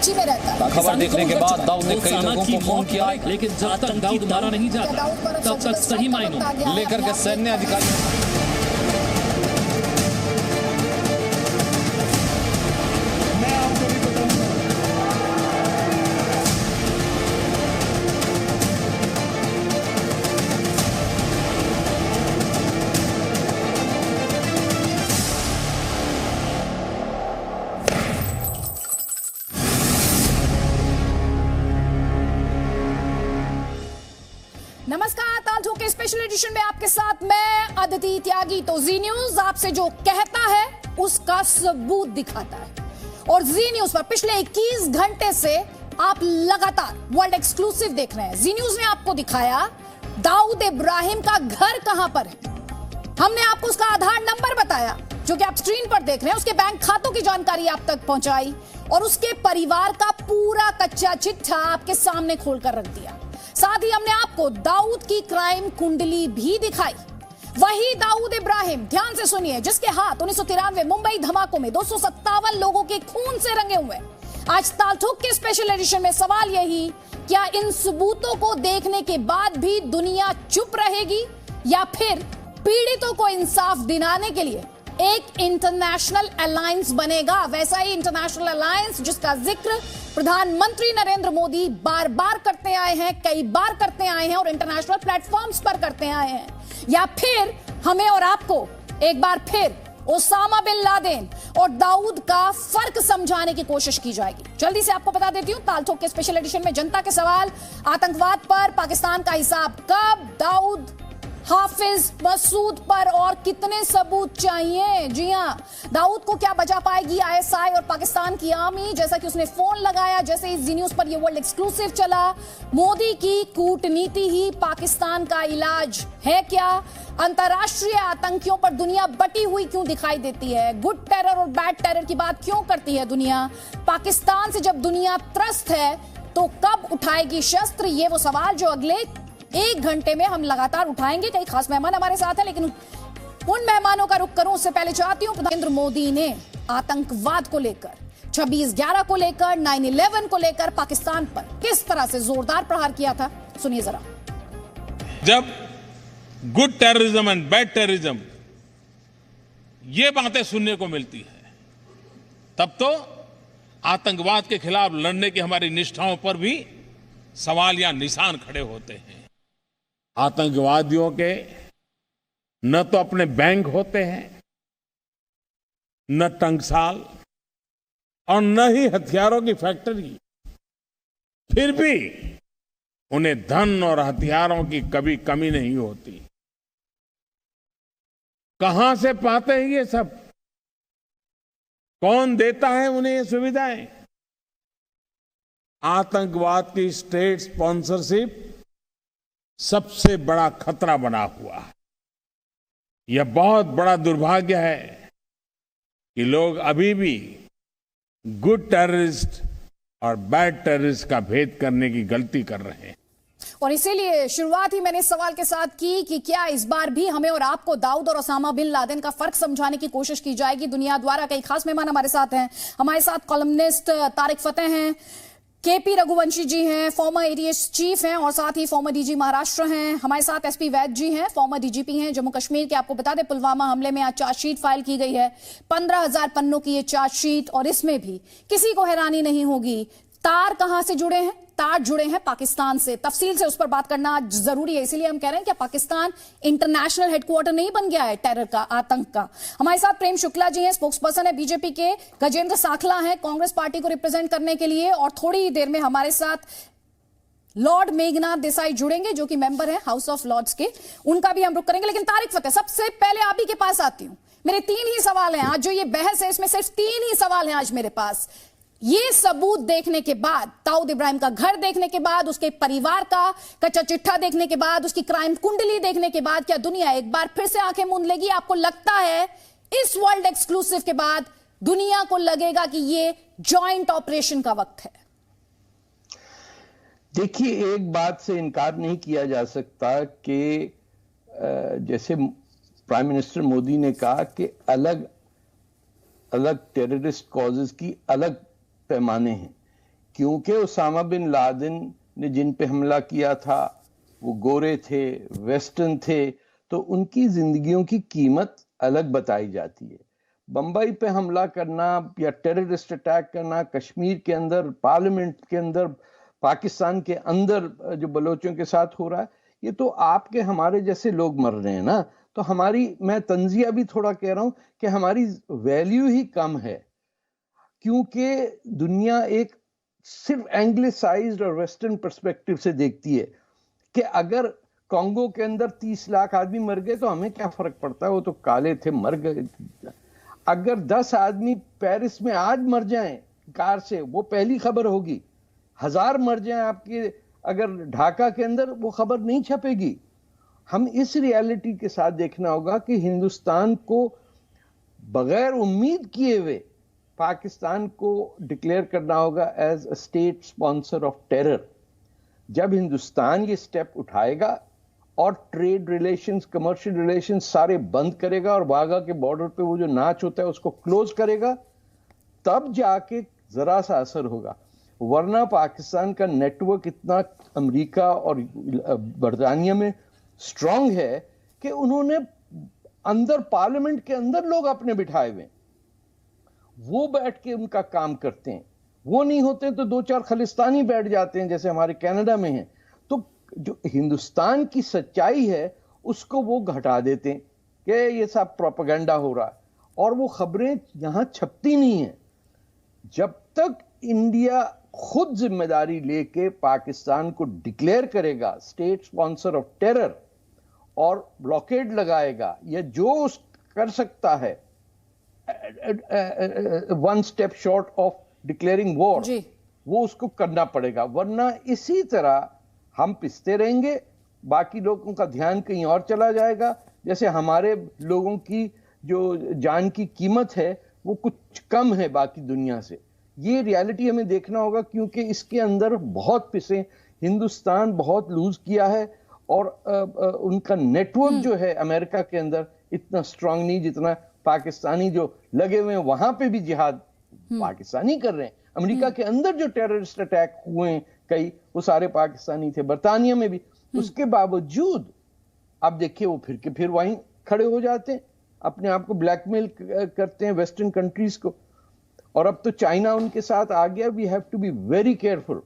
कराची में रहता है। खबर देखने के बाद दाऊद ने कई लोगों को फोन किया, लेकिन जब तक दाऊद मारा नहीं जाता तब तक सही मायनों लेकर के सैन्य अधिकारी। नमस्कार, ताल ठोक के स्पेशल एडिशन में आपके साथ मैं अदिति त्यागी। तो जी न्यूज आपसे जो कहता है उसका सबूत दिखाता है, और जी न्यूज पर पिछले 21 घंटे से आप लगातार वर्ल्ड एक्सक्लूसिव देख रहे हैं। जी न्यूज ने आपको दिखाया दाऊद इब्राहिम का घर कहां पर है। हमने आपको उसका आधार नंबर बताया जो कि आप स्क्रीन पर देख रहे हैं, उसके बैंक खातों की जानकारी आप तक पहुंचाई, और उसके परिवार का पूरा कच्चा चिट्ठा आपके सामने खोलकर रख दिया। साथ ही हमने आपको दाऊद की क्राइम कुंडली भी दिखाई। वही दाऊद इब्राहिम, ध्यान से सुनिए, जिसके हाथ 1993 मुंबई धमाकों में 257 लोगों के खून से रंगे हुए। आज ताल ठोक के स्पेशल एडिशन में सवाल यही, क्या इन सबूतों को देखने के बाद भी दुनिया चुप रहेगी, या फिर पीड़ितों को इंसाफ दिलाने के लिए एक इंटरनेशनल अलायंस बनेगा? वैसा ही इंटरनेशनल अलायंस जिसका जिक्र प्रधानमंत्री नरेंद्र मोदी बार बार करते आए हैं, कई बार करते आए हैं, और इंटरनेशनल प्लेटफॉर्म्स पर करते आए हैं। या फिर हमें और आपको एक बार फिर ओसामा बिन लादेन और दाऊद का फर्क समझाने की कोशिश की जाएगी। जल्दी से आपको बता देती हूं, ताल ठोक के स्पेशल एडिशन में जनता के सवाल, आतंकवाद पर पाकिस्तान का हिसाब कब, दाऊद, हाफिज, मसूद पर और कितने सबूत चाहिए। जी हां, दाऊद को क्या बचा पाएगी आईएसआई और पाकिस्तान की आर्मी, जैसा कि उसने फोन लगाया, जैसे इस जी न्यूज पर यह वर्ल्ड एक्सक्लूसिव चला। मोदी की कूटनीति ही पाकिस्तान का इलाज है क्या? अंतरराष्ट्रीय आतंकियों पर दुनिया बटी हुई क्यों दिखाई देती है? गुड टेरर और बैड टेरर की बात क्यों करती है दुनिया? पाकिस्तान से जब दुनिया त्रस्त है तो कब उठाएगी शस्त्र? ये वो सवाल जो अगले 1 घंटे में हम लगातार उठाएंगे। कई खास मेहमान हमारे साथ हैं, लेकिन उन मेहमानों का रुख करूं उससे पहले चाहती हूं, नरेंद्र मोदी ने आतंकवाद को लेकर, 26/11 को लेकर, 9/11 को लेकर पाकिस्तान पर किस तरह से जोरदार प्रहार किया था, सुनिए जरा। जब good terrorism and bad terrorism ये बातें सुनने को मिलती है, तब तो आतंकवाद के खिलाफ लड़ने की हमारी निष्ठाओं पर भी सवाल या निशान खड़े होते हैं। आतंकवादियों के न तो अपने बैंक होते हैं, न टंकसाल, और न ही हथियारों की फैक्ट्री। फिर भी उन्हें धन और हथियारों की कभी कमी नहीं होती। कहां से पाते हैं ये सब? कौन देता है उन्हें ये सुविधाएं? आतंकवाद की स्टेट स्पॉन्सरशिप सबसे बड़ा खतरा बना हुआ है। यह बहुत बड़ा दुर्भाग्य है कि लोग अभी भी गुड टेररिस्ट और बैड टेररिस्ट का भेद करने की गलती कर रहे हैं। और इसीलिए शुरुआत ही मैंने इस सवाल के साथ की कि क्या इस बार भी हमें और आपको दाऊद और ओसामा बिन लादेन का फर्क समझाने की कोशिश की जाएगी दुनिया द्वारा? कई खास मेहमान हमारे साथ हैं। हमारे साथ कॉलमनिस्ट तारिक फतेह हैं, केपी रघुवंशी जी हैं, फॉर्मर एटीएस चीफ हैं, और साथ ही फॉर्मर डीजी महाराष्ट्र हैं। हमारे साथ एसपी वैद जी हैं, फॉर्मर डीजीपी हैं जम्मू कश्मीर के। आपको बता दें, पुलवामा हमले में आज चार्जशीट फाइल की गई है, 15,000 पन्नों की ये चार्जशीट, और इसमें भी किसी को हैरानी नहीं होगी। तार कहां से जुड़े हैं? तार जुड़े हैं पाकिस्तान से। तफसील से उस पर बात करना जरूरी है, इसीलिए हम कह रहे हैं कि पाकिस्तान इंटरनेशनल हेडक्वार्टर नहीं बन गया है टेरर का, आतंक का। हमारे साथ प्रेम शुक्ला जी हैं, स्पोक्सपर्सन है बीजेपी के। गजेंद्र साखला हैं, कांग्रेस पार्टी को रिप्रेजेंट करने के लिए, और थोड़ी देर में हमारे साथ लॉर्ड मेघनाथ देसाई जुड़ेंगे जो कि मेंबर है हाउस ऑफ लॉर्ड्स के, उनका भी हम रुख करेंगे। लेकिन तारिक फतेह, सबसे पहले आप ही के पास आती हूं। मेरे 3 ही सवाल हैं आज, जो ये बहस है इसमें सिर्फ 3 ही सवाल हैं आज मेरे पास। ये सबूत देखने के बाद, दाऊद इब्राहिम का घर देखने के बाद, उसके परिवार का कच्चा चिट्ठा देखने के बाद, उसकी क्राइम कुंडली देखने के बाद, क्या दुनिया एक बार फिर से आंखें मूंद लेगी? आपको लगता है इस वर्ल्ड एक्सक्लूसिव के बाद दुनिया को लगेगा कि ये जॉइंट ऑपरेशन का वक्त है? देखिए, एक बात से इनकार नहीं किया जा सकता कि जैसे प्राइम मिनिस्टर मोदी ने कहा कि अलग अलग टेररिस्ट कॉजेस की अलग पैमाने हैं। क्योंकि उसामा बिन लादेन ने जिन पे हमला किया था वो गोरे थे, वेस्टर्न थे, तो उनकी जिंदगियों की कीमत अलग बताई जाती है। बंबई पे हमला करना या टेररिस्ट अटैक करना, कश्मीर के अंदर, पार्लियामेंट के अंदर, पाकिस्तान के अंदर जो बलोचों के साथ हो रहा है, ये तो आपके हमारे जैसे लोग मर रहे हैं ना। तो हमारी, मैं तंजिया भी थोड़ा कह रहा हूं कि हमारी वैल्यू ही कम है, क्योंकि दुनिया एक सिर्फ एंग्लिसाइज्ड और वेस्टर्न पर्सपेक्टिव से देखती है कि अगर कांगो के अंदर 30 लाख आदमी मर गए तो हमें क्या फर्क पड़ता है, वो तो काले थे, मर गए। अगर 10 आदमी पेरिस में आज मर जाएं कार से, वो पहली खबर होगी। 1000 मर जाएं आपके अगर ढाका के अंदर, वो खबर नहीं छपेगी। हम इस रियलिटी के साथ देखना होगा कि हिंदुस्तान को बगैर उम्मीद किए हुए पाकिस्तान को डिक्लेयर करना होगा as a state sponsor of terror. जब हिंदुस्तान ये स्टेप उठाएगा और ट्रेड रिलेशंस, कमर्शियल रिलेशंस सारे बंद करेगा और वाघा के बॉर्डर पे वो जो नाच होता है उसको क्लोज करेगा, तब जाके जरा सा असर होगा। वरना पाकिस्तान का नेटवर्क इतना अमेरिका और बरतानिया में स्ट्रांग है कि उन्होंने अंदर पार्लियामेंट के अंदर लोग अपने बिठाए हुए, वो बैठ के उनका काम करते हैं। वो नहीं होते तो 2-4 खलिस्तानी बैठ जाते हैं जैसे हमारे कनाडा में हैं। तो जो हिंदुस्तान की सच्चाई है उसको वो घटा देते हैं कि ये सब प्रोपेगेंडा हो रहा है, और वो खबरें यहां छपती नहीं है। जब तक इंडिया खुद जिम्मेदारी लेके पाकिस्तान को डिक्लेयर करेगा स्टेट स्पॉन्सर ऑफ टेरर और ब्लॉकेड लगाएगा या जो कर सकता है, one step short of declaring war, वो उसको करना पड़ेगा। वरना इसी तरह हम पिसते रहेंगे, बाकी लोगों का ध्यान कहीं और चला जाएगा। जैसे हमारे लोगों की जो जान की कीमत है वो कुछ कम है बाकी दुनिया से। ये रियलिटी हमें देखना होगा, क्योंकि इसके अंदर बहुत पिसे, हिंदुस्तान बहुत लूज किया है, और उनका नेटवर्क जो है अमेरिका के अंदर इतना स्ट्रांग नहीं जितना पाकिस्तानी जो लगे हुए हैं वहां पे भी जिहाद पाकिस्तानी कर रहे हैं। अमेरिका के अंदर जो टेररिस्ट अटैक हुए हैं कई, वो सारे पाकिस्तानी थे, बरतानिया में भी। उसके बावजूद अब देखिए वो फिर वहीं खड़े हो जाते हैं, अपने आप को ब्लैकमेल करते हैं वेस्टर्न कंट्रीज को। और अब तो चाइना उनके साथ आ गया। We have to be very careful.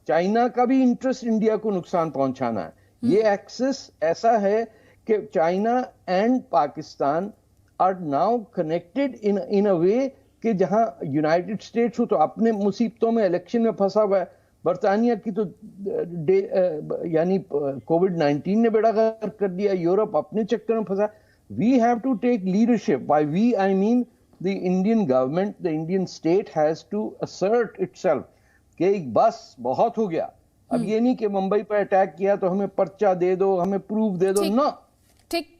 China का भी इंटरेस्ट इंडिया को नुकसान पहुंचाना है। ये एक्सेस ऐसा है कि China and Pakistan are now connected in a way कि जहां यूनाइटेड स्टेट्स हो तो अपने मुसीबतों में, इलेक्शन में फंसा हुआ है। बरतानिया की तो यानी कोविड-19 ने बेड़ा गर्क कर दिया। यूरोप अपने चक्कर में फंसा। We have to take leadership. By we I mean the Indian government, the Indian state has to assert itself कि बस बहुत हो गया। अब ये नहीं कि मुंबई पर अटैक किया तो हमें पर्चा दे दो, हमें प्रूफ दे दो ना। ठीक।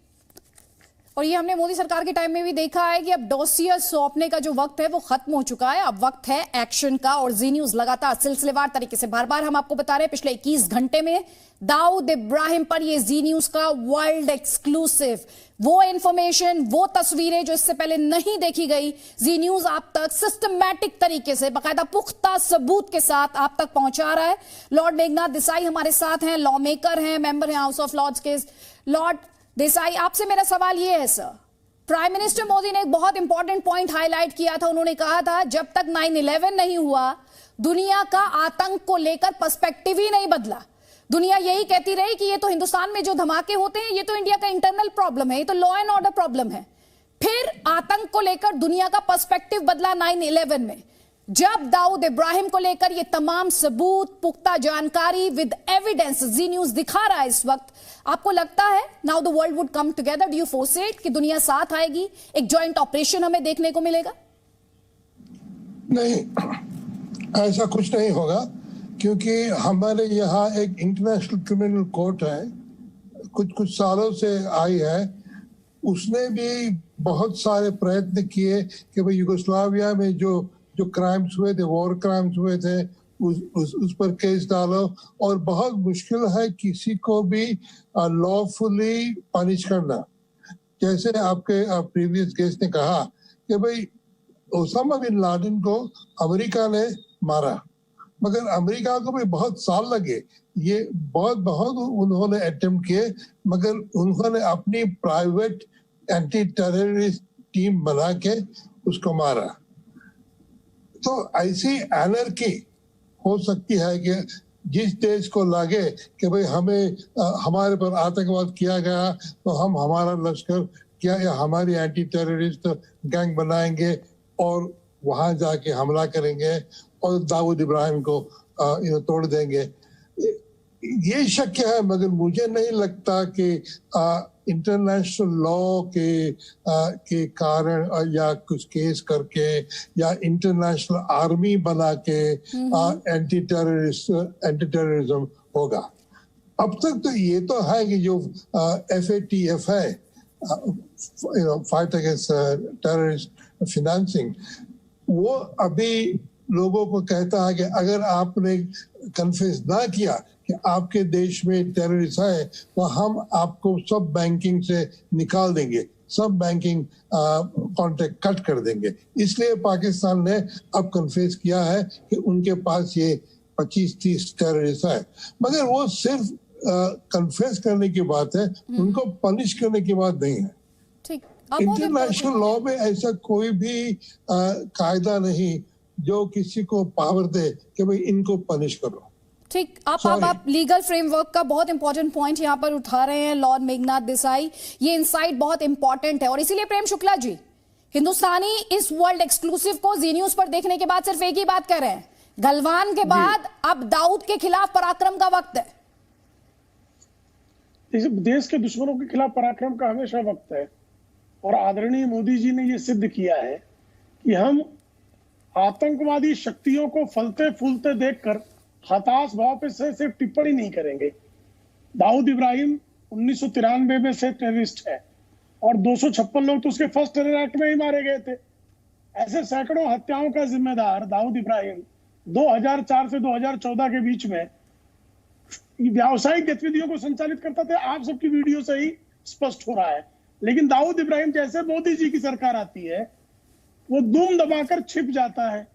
और ये हमने मोदी सरकार के टाइम में भी देखा है कि अब डोसियर सौंपने का जो वक्त है वो खत्म हो चुका है। अब वक्त है एक्शन का, और जी न्यूज लगातार सिलसिलेवार तरीके से बार-बार हम आपको बता रहे हैं पिछले 21 घंटे में दाऊद इब्राहिम पर ये जी न्यूज का वर्ल्ड एक्सक्लूसिव, वो इंफॉर्मेशन, वो तस्वीरें जो इससे पहले नहीं देखी गई, जी न्यूज आप तक सिस्टमैटिक तरीके से बाकायदा पुख्ता सबूत के साथ आप तक पहुंचा रहा है। लॉर्ड मेघनाथ देसाई हमारे साथ हैं, लॉ मेकर हैं, मेंबर हैं हाउस ऑफ लॉर्ड्स के। लॉर्ड देसाई, आपसे मेरा सवाल ये है सर, प्राइम मिनिस्टर मोदी ने एक बहुत इंपॉर्टेंट पॉइंट हाईलाइट किया था। उन्होंने कहा था जब तक 9/11 नहीं हुआ दुनिया का आतंक को लेकर पर्सपेक्टिव ही नहीं बदला। दुनिया यही कहती रही कि ये तो हिंदुस्तान में जो धमाके होते हैं ये तो इंडिया का इंटरनल प्रॉब्लम है, ये तो लॉ एंड ऑर्डर प्रॉब्लम है। फिर आतंक को लेकर दुनिया का पर्सपेक्टिव बदला 9/11 में, जब दाऊद इब्राहिम को लेकर ये तमाम सबूत, पुख्ता जानकारी विद एविडेंस जी न्यूज दिखा रहा है इस वक्त। आपको लगता है now the world would come together? Do you foresee कि दुनिया साथ आएगी, एक जॉइंट ऑपरेशन हमें देखने को मिलेगा? नहीं, ऐसा कुछ नहीं होगा, क्योंकि हमारे यहाँ एक इंटरनेशनल क्रिमिनल कोर्ट है, कुछ सालों से आई है। उसने भी बहुत सारे प्रयत्न किए कि भाई युगोस्लाविया में जो क्राइम्स हुए थे, वॉर क्राइम्स हुए थे, उस पर केस डालो। और बहुत मुश्किल है किसी को भी लॉफुली पनिश करना। जैसे आपके प्रीवियस गेस्ट ने कहा कि भाई ओसामा बिन लादेन को अमेरिका ने मारा, मगर अमेरिका को भी बहुत साल लगे, ये बहुत उन्होंने अटेम्प्ट किए, मगर उन्होंने अपनी प्राइवेट एंटी टेररिस्ट टीम बना के उसको मारा। तो ऐसी एनर्की हो सकती है कि जिस देश को लगे कि भाई हमारे पर आतंकवाद किया गया तो हम हमारा लश्कर क्या या हमारी एंटी टेररिस्ट गैंग बनाएंगे और वहां जाके हमला करेंगे और दाऊद इब्राहिम को तोड़ देंगे। ये शक्य है, मगर मुझे नहीं लगता कि इंटरनेशनल लॉ के कारण या कुछ केस करके या इंटरनेशनल आर्मी बना के एंटी टेररिज्म होगा। अब तक तो ये तो है कि जो FATF है, फाइट अगेंस्ट टेररिस्ट फाइनेंसिंग, वो अभी लोगों को कहता है कि अगर आपने कन्फेस ना किया कि आपके देश में टेररिस्ट है तो हम आपको सब बैंकिंग से निकाल देंगे, सब बैंकिंग कॉन्टेक्ट कट कर देंगे। इसलिए पाकिस्तान ने अब कन्फेस किया है कि उनके पास ये 25-30 टेररिस्ट है, मगर वो सिर्फ कन्फेस करने की बात है, उनको पनिश करने की बात नहीं है। ठीक, इंटरनेशनल लॉ में ऐसा कोई भी कायदा नहीं जो किसी को पावर दे कि भाई इनको पनिश करो। ठीक, आप लीगल फ्रेमवर्क का बहुत इंपॉर्टेंट पॉइंट यहाँ पर उठा रहे हैं लॉर्ड मेघनाथ देसाई। ये इनसाइट बहुत इंपॉर्टेंट है और इसीलिए प्रेम शुक्ला जी हिंदुस्तानी इस वर्ल्ड एक्सक्लूसिव को जी न्यूज पर देखने के बाद सिर्फ एक ही बात कर रहे हैं, गलवान के बाद अब दाऊद के खिलाफ पराक्रम का वक्त है। देश के दुश्मनों के खिलाफ पराक्रम का हमेशा वक्त है और आदरणीय मोदी जी ने यह सिद्ध किया है कि हम आतंकवादी शक्तियों को फलते फूलते देखकर हताश भाव पे से सिर्फ टिप्पणी नहीं करेंगे। दाऊद इब्राहिम 1993 में से टेररिस्ट है और 256 लोग तो उसके फर्स्ट टेरर एक्ट में ही मारे गए थे। ऐसे सैकड़ों हत्याओं का जिम्मेदार दाऊद इब्राहिम 2004 से 2014 के बीच में व्यावसायिक गतिविधियों को संचालित करता था। आप सबकी वीडियो से ही स्पष्ट हो रहा है। लेकिन दाऊद इब्राहिम जैसे मोदी जी की सरकार आती है, वो दुम दबाकर छिप जाता है,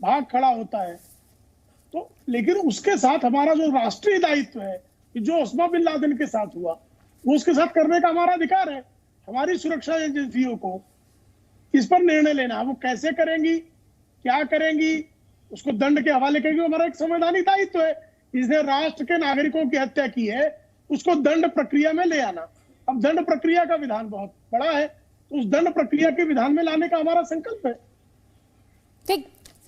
भाग खड़ा होता है। तो लेकिन उसके साथ हमारा जो राष्ट्रीय दायित्व है, जो ओसामा बिन लादेन के साथ हुआ, वो उसके साथ करने का हमारा अधिकार है। हमारी सुरक्षा एजेंसियों को इस पर निर्णय लेना, वो कैसे करेंगी, क्या करेंगी, उसको दंड के हवाले करेंगी, हमारा एक संवैधानिक दायित्व है। इसने राष्ट्र के नागरिकों की हत्या की है, उसको दंड प्रक्रिया में ले आना। अब दंड प्रक्रिया का विधान बहुत बड़ा है, तो उस दंड प्रक्रिया के विधान में लाने का हमारा संकल्प है। ठीक,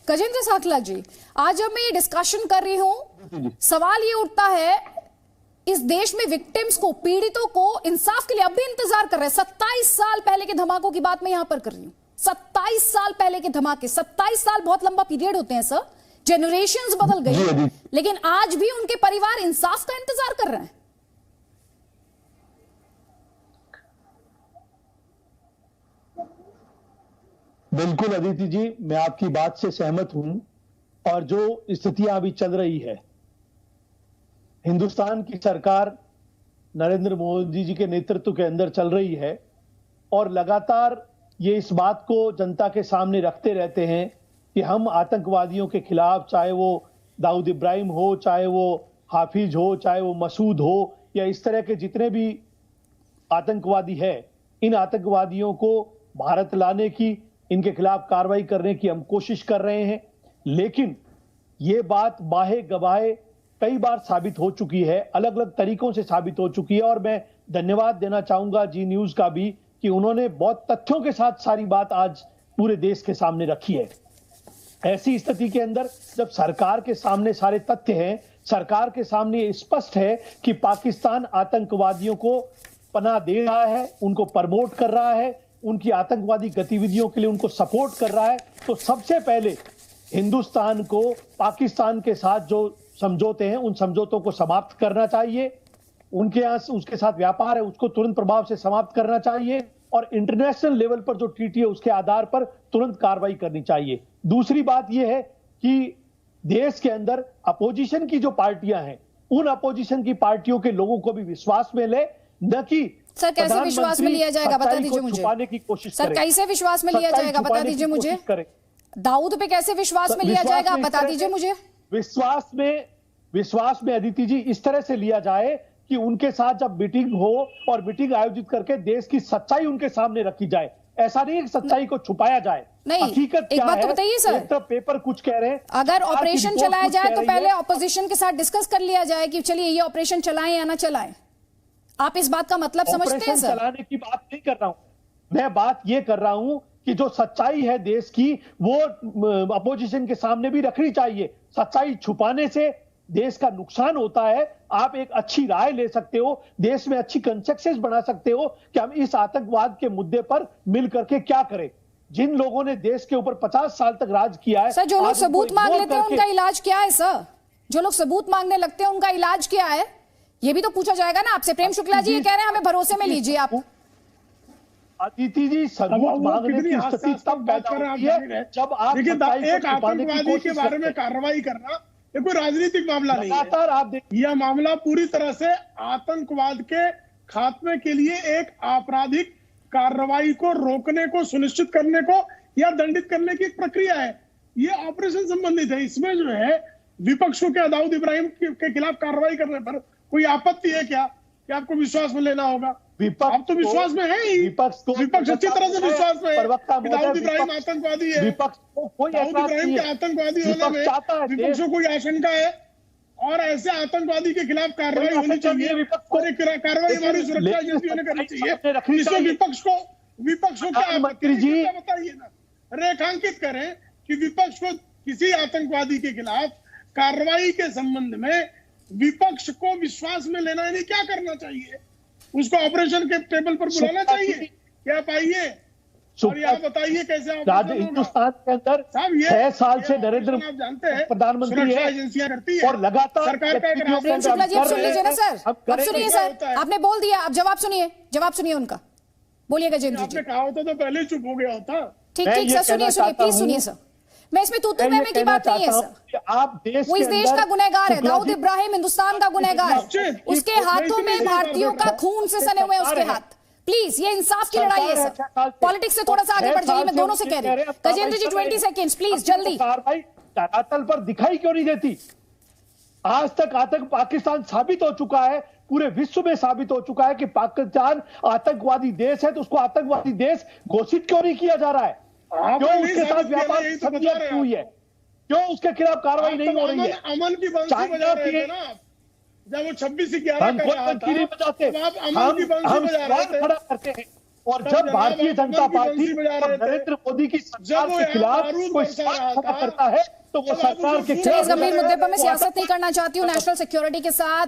गजेंद्र साकला जी, आज जब मैं ये डिस्कशन कर रही हूं, सवाल ये उठता है, इस देश में विक्टिम्स को, पीड़ितों को इंसाफ के लिए अब भी इंतजार कर रहे हैं। 27 साल पहले के धमाकों की बात मैं यहां पर कर रही हूं। 27 साल पहले के धमाके, 27 साल बहुत लंबा पीरियड होते हैं सर, जनरेशंस बदल गई, लेकिन आज भी उनके परिवार इंसाफ का इंतजार कर रहे हैं। बिल्कुल अदिति जी, मैं आपकी बात से सहमत हूं। और जो स्थितियां अभी चल रही है, हिंदुस्तान की सरकार नरेंद्र मोदी जी के नेतृत्व के अंदर चल रही है और लगातार ये इस बात को जनता के सामने रखते रहते हैं कि हम आतंकवादियों के खिलाफ, चाहे वो दाऊद इब्राहिम हो, चाहे वो हाफिज हो, चाहे वो मसूद हो, या इस तरह के जितने भी आतंकवादी हैं, इन आतंकवादियों को भारत लाने की, इनके खिलाफ कार्रवाई करने की हम कोशिश कर रहे हैं। लेकिन ये बात बाहे गवाहे कई बार साबित हो चुकी है, अलग अलग तरीकों से साबित हो चुकी है। और मैं धन्यवाद देना चाहूंगा जी न्यूज का भी कि उन्होंने बहुत तथ्यों के साथ सारी बात आज पूरे देश के सामने रखी है। ऐसी स्थिति के अंदर जब सरकार के सामने सारे तथ्य हैं, सरकार के सामने स्पष्ट है कि पाकिस्तान आतंकवादियों को पनाह दे रहा है, उनको प्रमोट कर रहा है, उनकी आतंकवादी गतिविधियों के लिए उनको सपोर्ट कर रहा है, तो सबसे पहले हिंदुस्तान को पाकिस्तान के साथ जो समझौते हैं, उन समझौतों को समाप्त करना चाहिए। उनके यहाँ उसके साथ व्यापार है, उसको तुरंत प्रभाव से समाप्त करना चाहिए और इंटरनेशनल लेवल पर जो ट्रीटी है उसके आधार पर तुरंत कार्रवाई करनी चाहिए। दूसरी बात यह है कि देश के अंदर अपोजिशन की जो पार्टियां हैं, उन अपोजिशन की पार्टियों के लोगों को भी विश्वास में ले, न कि सर कैसे विश्वास में लिया जाएगा, बता दीजिए मुझे। छुपाने की कोशिश सर कैसे विश्वास में लिया जाएगा, बता दीजिए मुझे। दाऊद पे कैसे विश्वास में लिया जाएगा, बता दीजिए मुझे। विश्वास में अदिति जी इस तरह से लिया जाए कि उनके साथ जब मीटिंग हो और मीटिंग आयोजित करके देश की सच्चाई उनके सामने रखी जाए, ऐसा नहीं कि सच्चाई को छुपाया जाए। नहीं, हकीकत एक बात तो बताइए सर, एक तरफ पेपर कुछ कह रहे हैं, अगर ऑपरेशन चलाया जाए तो पहले ऑपोजिशन के साथ डिस्कस कर लिया जाए कि चलिए ये ऑपरेशन चलाएं या ना चलाएं। आप इस बात का मतलब समझते हैं सर? चलाने की बात नहीं कर रहा हूं मैं, बात ये कर रहा हूं कि जो सच्चाई है देश की वो अपोजिशन के सामने भी रखनी चाहिए। सच्चाई छुपाने से देश का नुकसान होता है। आप एक अच्छी राय ले सकते हो, देश में अच्छी कंसेंसस बना सकते हो कि हम इस आतंकवाद के मुद्दे पर मिल करके क्या करें। जिन लोगों ने देश के ऊपर 50 साल तक राज किया है, सर जो लोग सबूत मांग लेते हैं उनका इलाज क्या है सर? जो लोग सबूत मांगने लगते हैं उनका इलाज क्या है? ये भी तो पूछा जाएगा ना आपसे। प्रेम शुक्ला जी ये कह रहे हैं हमें भरोसे में लीजिए आप। अदिति जी सबूत मांगने की स्थिति तब पैदा होती है जब आप एक आतंकवादी के बारे में कार्रवाई करना ये कोई राजनीतिक मामला नहीं है। आप यह मामला पूरी तरह से आतंकवाद के खात्मे के लिए एक आपराधिक कार्रवाई को रोकने को, सुनिश्चित करने को या दंडित करने की एक प्रक्रिया है। ये ऑपरेशन संबंधित है। इसमें जो है विपक्ष को क्या दाऊद इब्राहिम के खिलाफ कार्रवाई करने पर कोई आपत्ति है क्या? कि आपको विश्वास में लेना होगा? आप तो विश्वास में है ही। विपक्ष अच्छी तरह से विश्वास में है कि दाऊद इब्राहिम आतंकवादी है। विपक्ष को कोई दाऊद इब्राहिम के आतंकवादी होने में विपक्ष को कोई आशंका है और ऐसे आतंकवादी के खिलाफ कार्रवाई होनी चाहिए और कार्रवाई हमारी सुरक्षा एजेंसियों ने करनी चाहिए। इसमें विपक्ष को क्या आपत्ति है? बताइए ना, रेखांकित करें कि विपक्ष को किसी आतंकवादी के खिलाफ कार्रवाई के संबंध में विपक्ष को विश्वास में लेना यानी क्या करना चाहिए? उसको ऑपरेशन के टेबल पर बुलाना चाहिए क्या? पाइए और यहाँ बताइए कैसे हिंदुस्तान के अंदर 6 साल से नरेंद्र आप जानते हैं प्रधानमंत्री है एजेंसियां करती है और लगातार सरकार का शुक्ला जी आप सुन लीजिए ना सर, अब सुनिए सर, आपने बोल दिया, अब जवाब सुनिए उनका। बोलिए गजेंद्र जी। आपने कहा होता तो पहले चुप हो गया होता। ठीक सर, सुनिए प्लीज सुनिए सर। मैं इसमें तू मैं की बात नहीं है सर। आप देश वो इस देश का गुनहगार है। दाऊद इब्राहिम हिंदुस्तान का गुनहगार है। उसके हाथों में भारतीयों का खून से सने हुए उसके हाथ। प्लीज ये इंसाफ की लड़ाई है सर। पॉलिटिक्स से थोड़ा सा आगे बढ़ जाइए, मैं दोनों से कह रही हूँ। गजेंद्र जी 20 सेकेंड्स प्लीज, जल्दी। कार्रवाई धरातल पर दिखाई क्यों नहीं देती? आज तक पाकिस्तान साबित हो चुका है, पूरे विश्व में साबित हो चुका है कि पाकिस्तान आतंकवादी देश है, तो उसको आतंकवादी देश घोषित क्यों नहीं किया जा रहा है? क्यों उसके साथ व्यापार संधि हुई है? क्यों उसके खिलाफ कार्रवाई नहीं हो रही है? अमन की बंसी बजा रहे थे ना जब वो 26/11 कर रहा था, आप अमन की बंसी बजा रहे थे। खड़ा करते हैं और जब भारतीय जनता पार्टी नरेंद्र मोदी की सरकार के खिलाफ कोई खड़ा करता है तो वो सरकार के खिलाफ। इस गंभीर मुद्दे पर मैं सियासत नहीं करना चाहती हूँ। नेशनल सिक्योरिटी के साथ,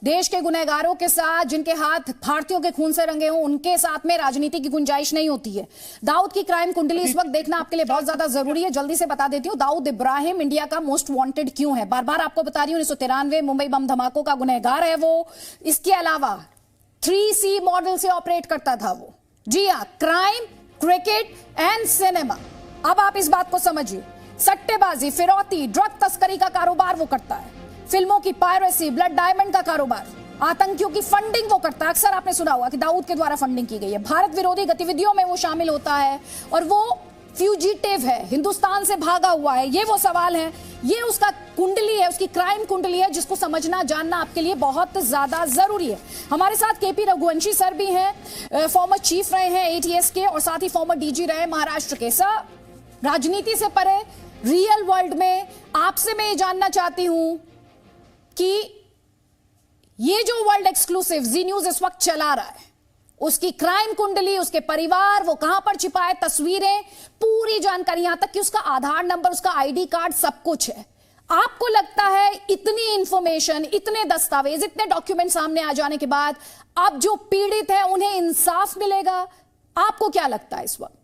देश के गुनहगारों के साथ, जिनके हाथ भारतीयों के खून से रंगे हों, उनके साथ में राजनीति की गुंजाइश नहीं होती है। दाऊद की क्राइम कुंडली इस वक्त देखना आपके लिए बहुत ज्यादा जरूरी है। जल्दी से बता देती हूँ, दाऊद इब्राहिम इंडिया का मोस्ट वांटेड क्यों है। बार बार आपको बता रही हूँ, 1993 मुंबई बम धमाकों का गुनहगार है वो। इसके अलावा 3C मॉडल से ऑपरेट करता था वो। जी हाँ, क्राइम, क्रिकेट एंड सिनेमा। अब आप इस बात को समझिए, सट्टेबाजी, फिरौती, ड्रग तस्करी का कारोबार वो करता है, फिल्मों की पायरेसी, ब्लड डायमंड का कारोबार, आतंकियों की फंडिंग वो करता है। अक्सर आपने सुना होगा कि दाऊद के द्वारा फंडिंग की गई है। भारत विरोधी गतिविधियों में वो शामिल होता है और वो फ्यूजिटिव है, हिंदुस्तान से भागा हुआ है। ये वो सवाल है, ये उसका कुंडली है, उसकी क्राइम कुंडली है, जिसको समझना जानना आपके लिए बहुत ज्यादा जरूरी है। हमारे साथ केपी रघुवंशी सर भी हैं, फॉर्मर चीफ रहे हैं ATS के और साथ ही फॉर्मर DG रहे महाराष्ट्र के। सर, राजनीति से परे रियल वर्ल्ड में आपसे मैं ये जानना चाहती हूं कि ये जो वर्ल्ड एक्सक्लूसिव जी न्यूज इस वक्त चला रहा है, उसकी क्राइम कुंडली, उसके परिवार, वो कहां पर छिपा है, तस्वीरें, पूरी जानकारी, यहां तक कि उसका आधार नंबर, उसका ID कार्ड, सब कुछ है। आपको लगता है इतनी इंफॉर्मेशन, इतने दस्तावेज, इतने डॉक्यूमेंट सामने आ जाने के बाद अब जो पीड़ित है उन्हें इंसाफ मिलेगा? आपको क्या लगता है इस वक्त?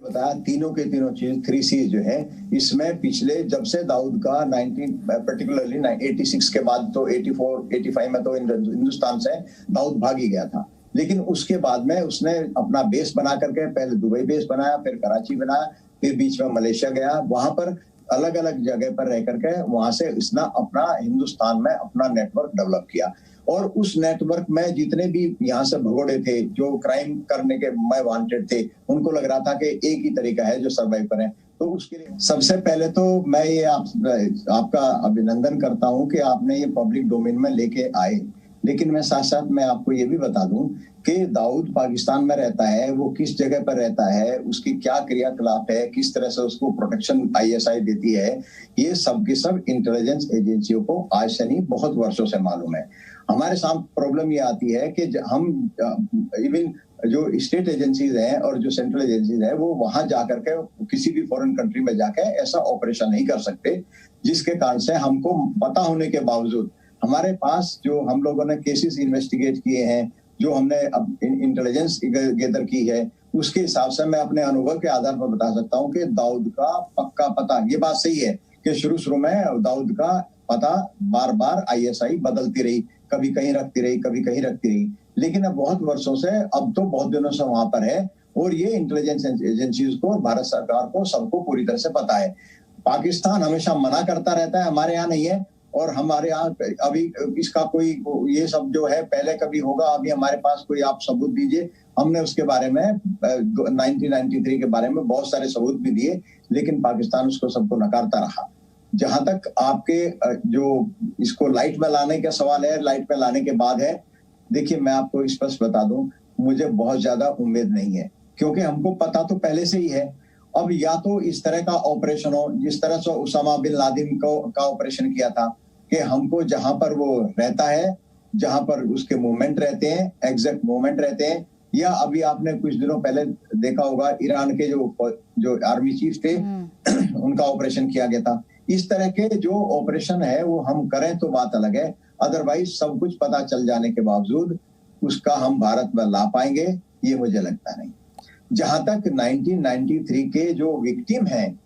बताया तीनों के तीनों चीज 3C जो है, इसमें पिछले जब से दाऊद का 19 पर्टिकुलरली 86 के बाद तो 84 85 में तो हिंदुस्तान से दाऊद भाग ही गया था, लेकिन उसके बाद में उसने अपना बेस बना करके पहले दुबई बेस बनाया, फिर कराची बनाया, फिर बीच में मलेशिया गया, वहां पर अलग अलग जगह पर रह करके वहां से इसने अपना हिंदुस्तान में अपना नेटवर्क डेवलप किया। और उस नेटवर्क में जितने भी यहाँ से भगोड़े थे जो क्राइम करने के मैं वांटेड थे, उनको लग रहा था कि एक ही तरीका है जो सर्वाइव करें। तो उसके लिए सबसे पहले तो मैं ये आपका अभिनंदन करता हूं कि आपने ये पब्लिक डोमेन में लेके आए। लेकिन मैं साथ साथ मैं आपको ये भी बता दूं कि दाऊद पाकिस्तान में रहता है, वो किस जगह पर रहता है, उसकी क्या क्रियाकलाप है, किस तरह से उसको प्रोटेक्शन आईएसआई देती है, ये सब की सब इंटेलिजेंस एजेंसियों को आज से नहीं बहुत वर्षों से मालूम है। हमारे सामने प्रॉब्लम ये आती है कि हम इवन जो स्टेट एजेंसीज हैं और जो सेंट्रल एजेंसीज हैं वो वहां जाकर के किसी भी फॉरेन कंट्री में जाके ऐसा ऑपरेशन नहीं कर सकते, जिसके कारण से हमको पता होने के बावजूद हमारे पास जो हम लोगों ने केसेस इन्वेस्टिगेट किए हैं, जो हमने इंटेलिजेंस गैदर की है, उसके हिसाब से मैं अपने अनुभव के आधार पर बता सकता हूं कि दाऊद का पक्का पता, ये बात सही है कि शुरू में दाऊद का पता बार बार आईएसआई बदलती रही, कभी कहीं रखती रही, कभी कहीं रखती रही, लेकिन अब बहुत वर्षों से, अब तो बहुत दिनों से वहां पर है और ये इंटेलिजेंस एजेंसीज को, भारत सरकार को, सबको पूरी तरह से पता है। पाकिस्तान हमेशा मना करता रहता है हमारे यहाँ नहीं है, और हमारे यहाँ अभी इसका कोई ये सब जो है पहले कभी होगा, अभी हमारे पास कोई आप सबूत दीजिए। हमने उसके बारे में 1993 के बारे में बहुत सारे सबूत भी दिए, लेकिन पाकिस्तान उसको सबको नकारता रहा। जहां तक आपके जो इसको लाइट में लाने का सवाल है, लाइट में लाने के बाद है, देखिए मैं आपको स्पष्ट बता दूं, मुझे बहुत ज्यादा उम्मीद नहीं है, क्योंकि हमको पता तो पहले से ही है। अब या तो इस तरह का ऑपरेशन हो जिस तरह से उसामा बिन लादेन का ऑपरेशन किया था, कि हमको जहां पर वो रहता है, जहां पर उसके मूवमेंट रहते हैं, एग्जैक्ट मूवमेंट रहते हैं, या अभी आपने कुछ दिनों पहले देखा होगा ईरान के जो आर्मी चीफ थे उनका ऑपरेशन किया गया था। इस तरह के जो ऑपरेशन है वो हम करें तो बात अलग है, अदरवाइज सब कुछ पता चल जाने के बावजूद उसका हम भारत में ला पाएंगे, ये मुझे लगता नहीं। जहां तक 1993 के जो विक्टिम हैं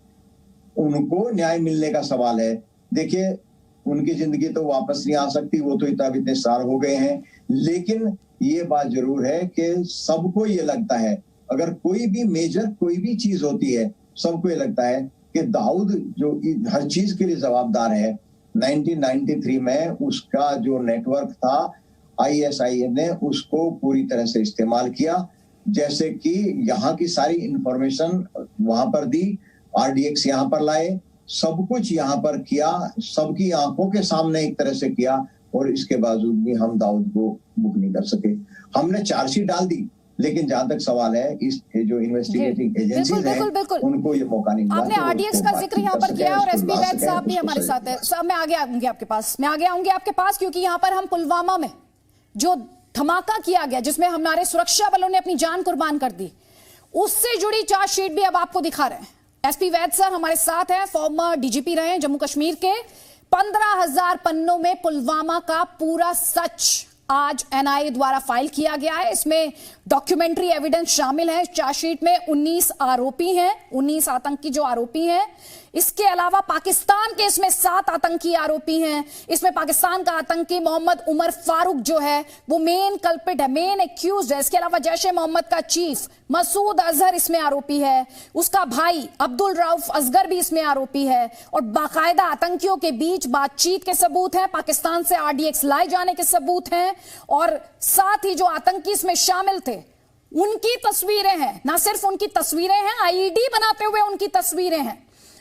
उनको न्याय मिलने का सवाल है, देखिए उनकी जिंदगी तो वापस नहीं आ सकती, वो तो इतने साल हो गए हैं, लेकिन ये बात जरूर है कि सबको ये लगता है, अगर कोई भी मेजर कोई भी चीज होती है, सबको ये लगता है कि दाऊद जो हर चीज के लिए जवाबदार है। 1993 में उसका जो नेटवर्क था, आईएसआई ने उसको पूरी तरह से इस्तेमाल किया, जैसे कि यहाँ की सारी इंफॉर्मेशन वहां पर दी, आरडीएक्स यहाँ पर लाए, सब कुछ यहाँ पर किया, सबकी आंखों के सामने एक तरह से किया, और इसके बावजूद भी हम दाऊद को बुक नहीं कर सके। हमने चार्जशीट डाल दी, लेकिन जहां तक सवाल है इस जो इन्वेस्टिगेटिंग एजेंसीज हैं उनको ये मौका नहीं मिला। आपने आरडीएक्स का जिक्र यहाँ पर किया और एसपी वैद साहब भी हमारे साथ है। साहब मैं आगे आऊंगी आपके पास, क्योंकि यहाँ पर हम पुलवामा में जो धमाका किया गया जिसमें हमारे सुरक्षा बलों ने अपनी जान कुर्बान कर दी, उससे जुड़ी चार्जशीट भी अब आपको दिखा रहे हैं। एसपी वैद सर हमारे साथ हैं, फॉर्मर डीजीपी रहे जम्मू कश्मीर के। 15,000 पन्नों में पुलवामा का पूरा सच आज एनआईए द्वारा फाइल किया गया है। इसमें डॉक्यूमेंट्री एविडेंस शामिल है। चार्जशीट में 19 आरोपी हैं, 19 आतंकी जो आरोपी हैं। इसके अलावा पाकिस्तान के इसमें 7 आतंकी आरोपी हैं। इसमें पाकिस्तान का आतंकी मोहम्मद उमर फारूक जो है वो मेन कल्पिट है, मेन एक्यूज्ड है। इसके अलावा जैश ए मोहम्मद का चीफ मसूद अजहर इसमें आरोपी है, उसका भाई अब्दुल रऊफ असगर भी इसमें आरोपी है, और बाकायदा आतंकियों के बीच बातचीत के सबूत हैं, पाकिस्तान से आरडीएक्स लाए जाने के सबूत हैं, और साथ ही जो आतंकी इसमें शामिल थे उनकी तस्वीरें हैं। ना सिर्फ उनकी तस्वीरें हैं, आईडी बनाते हुए उनकी तस्वीरें हैं,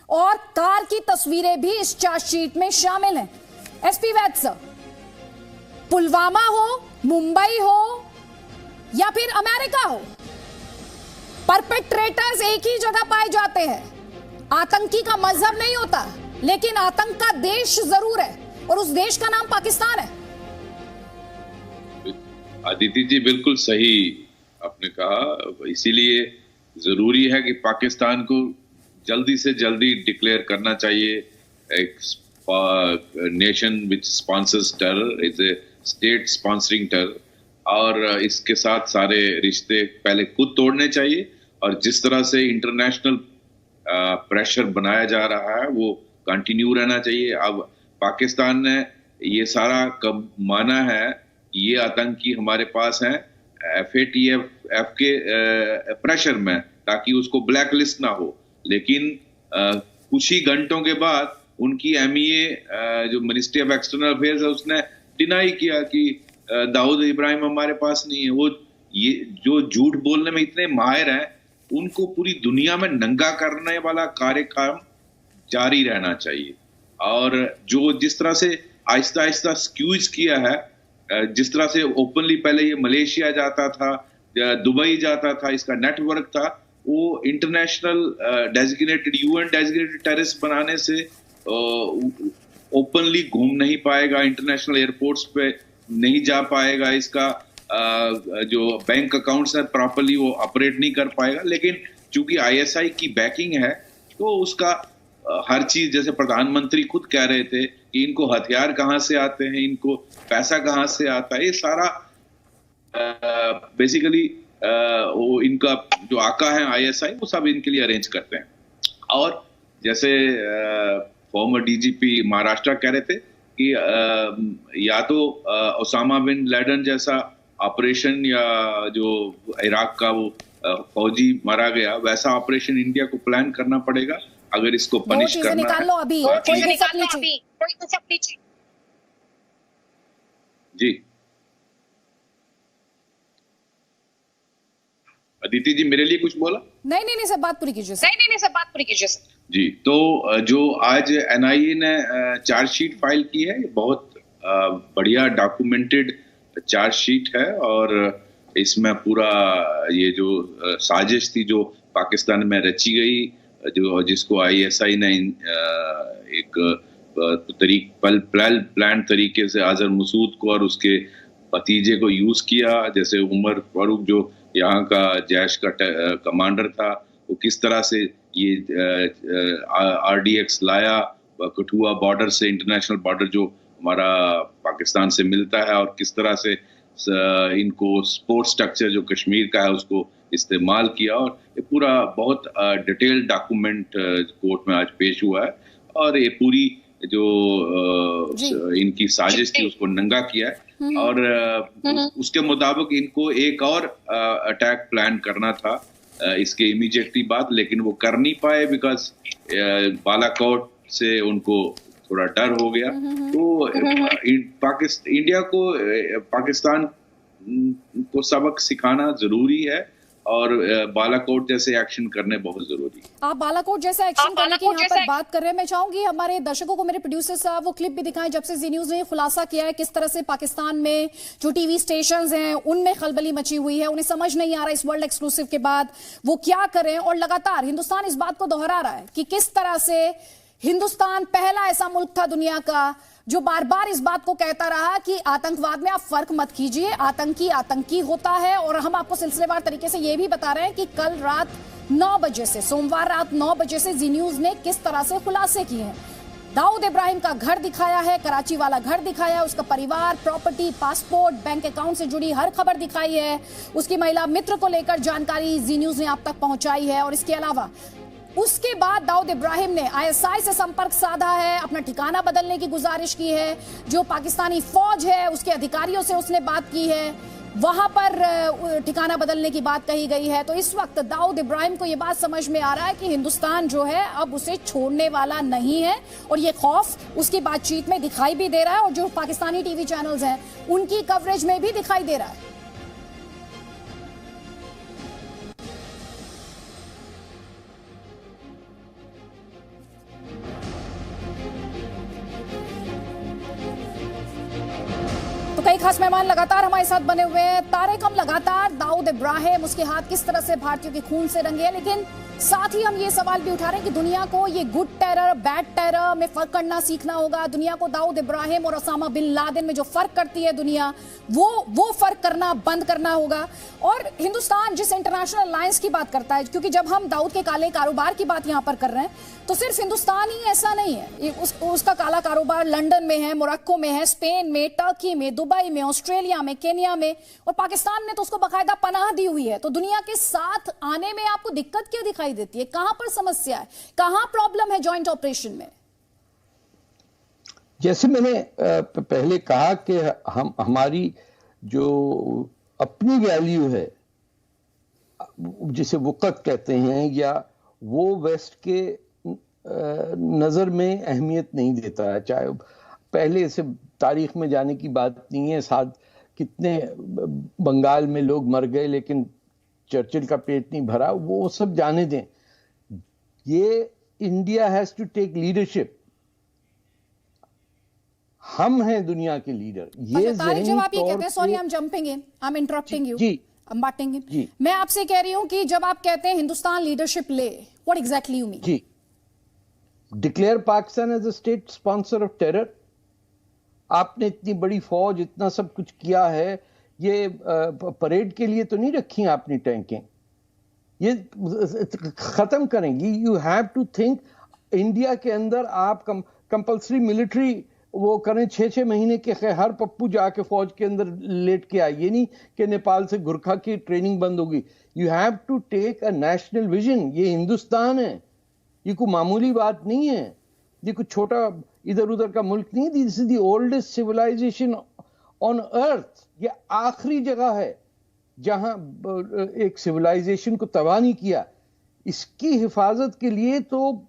और कार की तस्वीरें भी इस चार्जशीट में शामिल हैं। एसपी वैद सर, पुलवामा हो, मुंबई हो या फिर अमेरिका हो, परपेट्रेटर्स एक ही जगह पाए जाते हैं। आतंकी का मजहब नहीं होता, लेकिन आतंक का देश जरूर है, और उस देश का नाम पाकिस्तान है। अदिति जी बिल्कुल सही आपने कहा, इसीलिए जरूरी है कि पाकिस्तान को जल्दी से जल्दी डिक्लेयर करना चाहिए एक nation which sponsors terror, is a state sponsoring terror, और इसके साथ सारे रिश्ते पहले खुद तोड़ने चाहिए, और जिस तरह से इंटरनेशनल प्रेशर बनाया जा रहा है वो कंटिन्यू रहना चाहिए। अब पाकिस्तान ने ये सारा कब माना है ये आतंकी हमारे पास हैं, FATF के प्रेशर में, ताकि उसको ब्लैक लिस्ट ना हो। लेकिन कुछ ही घंटों के बाद उनकी MEA जो मिनिस्ट्री ऑफ एक्सटर्नल अफेयर्स है उसने डिनाई किया कि दाऊद इब्राहिम हमारे पास नहीं है। वो ये जो झूठ बोलने में इतने माहिर हैं, उनको पूरी दुनिया में नंगा करने वाला कार्यक्रम जारी रहना चाहिए। और जो जिस तरह से आहिस्ता आहिस्ता स्क्यूज किया है, जिस तरह से ओपनली पहले ये मलेशिया जाता था, दुबई जाता था, इसका नेटवर्क था, वो international designated UN designated terrorist बनाने से ओपनली घूम नहीं पाएगा, इंटरनेशनल एयरपोर्ट्स पे नहीं जा पाएगा, इसका जो बैंक अकाउंट्स है प्रॉपर्ली वो ऑपरेट नहीं कर पाएगा। लेकिन चूंकि ISI की बैकिंग है तो उसका हर चीज, जैसे प्रधानमंत्री खुद कह रहे थे कि इनको हथियार कहाँ से आते हैं, इनको पैसा कहाँ से आता है, ये सारा बेसिकली वो इनका जो आका है ISI वो सब इनके लिए अरेंज करते हैं। और जैसे फॉर्मर DGP महाराष्ट्र कह रहे थे कि या तो ओसामा बिन लादेन जैसा ऑपरेशन, या जो इराक का वो फौजी मारा गया, वैसा ऑपरेशन इंडिया को प्लान करना पड़ेगा अगर इसको पनिश करना निकाल लो अभी, जी। अदिति जी मेरे लिए कुछ बोला? नहीं सर, बात पूरी कीजिए सर। जी, तो जो आज NIA ने चार्जशीट फाइल की है, ये बहुत बढ़िया डॉक्यूमेंटेड चार्जशीट है। और इसमें पूरा ये जो साजिश थी जो पाकिस्तान में रची गई, जो जिसको ISI ने एक प्लान तरीके से अजहर मसूद को और उसके भतीजे को यूज किया। जैसे उमर फारूक जो यहाँ का जैश का कमांडर था, वो किस तरह से ये RDX लाया कठुआ बॉर्डर से, इंटरनेशनल बॉर्डर जो हमारा पाकिस्तान से मिलता है, और किस तरह से इनको सपोर्ट स्ट्रक्चर जो कश्मीर का है उसको इस्तेमाल किया। और ये पूरा बहुत डिटेल्ड डॉक्यूमेंट कोर्ट में आज पेश हुआ है। और ये पूरी जो इनकी साजिश थी उसको नंगा किया है। और उसके मुताबिक इनको एक और अटैक प्लान करना था इसके इमीडिएटली बाद, लेकिन वो कर नहीं पाए बिकॉज बालाकोट से उनको थोड़ा डर हो गया। तो इंडिया को पाकिस्तान को सबक सिखाना जरूरी है, और बालाकोट जैसे एक्शन करने बहुत जरूरी है। आप बालाकोट जैसा एक्शन करने की यहाँ पर बात कर रहे हैं। मैं चाहूंगी हमारे दर्शकों को, मेरे प्रोड्यूसर साहब, वो क्लिप भी दिखाएं जब से जी न्यूज ने खुलासा किया है किस तरह से पाकिस्तान में जो टीवी स्टेशंस हैं उनमें खलबली मची हुई है। उन्हें समझ नहीं आ रहा इस वर्ल्ड एक्सक्लूसिव के बाद वो क्या करें। और लगातार हिंदुस्तान इस बात को दोहरा रहा है कि किस तरह से हिंदुस्तान पहला ऐसा मुल्क था दुनिया का जो बार बार इस बात को कहता रहा कि आतंकवाद में आप फर्क मत कीजिए, आतंकी होता है। और हम आपको सिलसिलेवार तरीके से यह भी बता रहे हैं कि कल रात 9 बजे से, सोमवार रात 9 बजे से जी न्यूज ने किस तरह से खुलासे किए हैं। दाऊद इब्राहिम का घर दिखाया है, कराची वाला घर दिखाया है, उसका परिवार, प्रॉपर्टी, पासपोर्ट, बैंक अकाउंट से जुड़ी हर खबर दिखाई है, उसकी महिला मित्र को लेकर जानकारी जी न्यूज ने आप तक पहुंचाई है। और इसके अलावा उसके बाद दाऊद इब्राहिम ने ISI से संपर्क साधा है, अपना ठिकाना बदलने की गुजारिश की है, जो पाकिस्तानी फौज है उसके अधिकारियों से उसने बात की है, वहां पर ठिकाना बदलने की बात कही गई है। तो इस वक्त दाऊद इब्राहिम को यह बात समझ में आ रहा है कि हिंदुस्तान जो है अब उसे छोड़ने वाला नहीं है, और ये खौफ उसकी बातचीत में दिखाई भी दे रहा है, और जो पाकिस्तानी टीवी चैनल्स हैं उनकी कवरेज में भी दिखाई दे रहा है। तो कई खास मेहमान लगातार हमारे साथ बने हुए हैं। तारिक, हम लगातार दाऊद इब्राहिम, उसके हाथ किस तरह से भारतीयों के खून से रंगे हैं, लेकिन साथ ही हम ये सवाल भी उठा रहे हैं कि दुनिया को ये गुड टेरर, बैड टेरर में फर्क करना सीखना होगा। दुनिया को दाऊद इब्राहिम और ओसामा बिन लादेन में जो फर्क करती है दुनिया, वो फर्क करना बंद करना होगा। और हिंदुस्तान जिस इंटरनेशनल अलायंस की बात करता है, क्योंकि जब हम दाऊद के काले कारोबार की बात यहाँ पर कर रहे हैं तो सिर्फ हिंदुस्तान ही ऐसा नहीं है, उसका काला कारोबार लंदन में है, मोरक्को में है, स्पेन में, टर्की में, दुबई में, ऑस्ट्रेलिया में, केन्या में, और पाकिस्तान ने तो उसको बाकायदा पनाह दी हुई है। तो दुनिया के साथ आने में आपको दिक्कत क्या दिखाई देती है? कहां पर समस्या है, कहां प्रॉब्लम है जॉइंट ऑपरेशन में? जैसे मैंने पहले कहा कि हमारी जो अपनी वैल्यू है, जिसे वक़्त कहते हैं, या वो वेस्ट के नज़र में अहमियत नहीं देता है। चाहे पहले से तारीख में जाने की बात नहीं है, साथ कितने बंगाल में लोग मर गए लेकिन चर्चिल का पेट नहीं भरा, वो सब जाने दें। ये India has to take leadership. हम हैं दुनिया के लीडर। ये जब आप ये कहते हैं, sorry I am jumping in, I am interrupting you, जी जी, मैं आपसे कह रही हूं कि जब आप कहते हैं हिंदुस्तान लीडरशिप ले, व्हाट एग्जैक्टली यू मीन? जी, declare Pakistan as a state sponsor of terror. आपने इतनी बड़ी फौज, इतना सब कुछ किया है, ये परेड के लिए तो नहीं रखी आपने टैंकें। ये खत्म करेंगी। You have to think, India के अंदर आप कंपल्सरी मिलिट्री वो करें 6-6 महीने के, हर पप्पू जाके फौज के अंदर लेट के आए। ये नहीं कि नेपाल से गुरखा की ट्रेनिंग बंद होगी। You have to take a national vision. ये हिंदुस्तान है, ये कोई मामूली बात नहीं है, ये कुछ छोटा इधर उधर का मुल्क नहीं। This is the oldest civilisation on earth. ये आखिरी जगह है जहां एक सिविलाइजेशन को तबाह नहीं किया। इसकी हिफाजत के लिए तो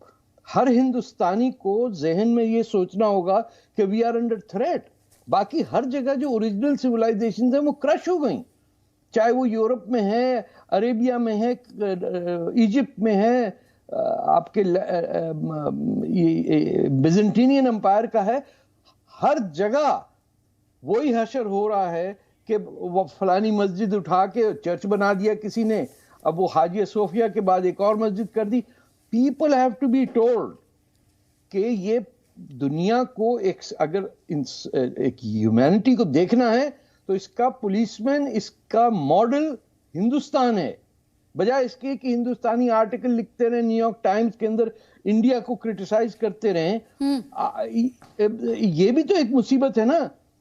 हर हिंदुस्तानी को जहन में ये सोचना होगा कि वी आर अंडर थ्रेट। बाकी हर जगह जो ओरिजिनल सिविलाइजेशन है वो क्रश हो गई, चाहे वो यूरोप में है, अरेबिया में है, इजिप्ट में है, आपके बिजेंटीनियन एम्पायर का है। हर जगह वही हशर हो रहा है कि वो फलानी मस्जिद उठा के चर्च बना दिया किसी ने, अब वो हाजिया सोफिया के बाद एक और मस्जिद कर दी। People have to be told कि ये दुनिया को अगर एक ह्यूमैनिटी को देखना है तो इसका पुलिसमैन, इसका मॉडल हिंदुस्तान है। बजाय इसके कि हिंदुस्तानी आर्टिकल लिखते रहे, न्यूयॉर्क टाइम्स के अंदर इंडिया को क्रिटिसाइज करते रहे। ये भी तो एक मुसीबत है ना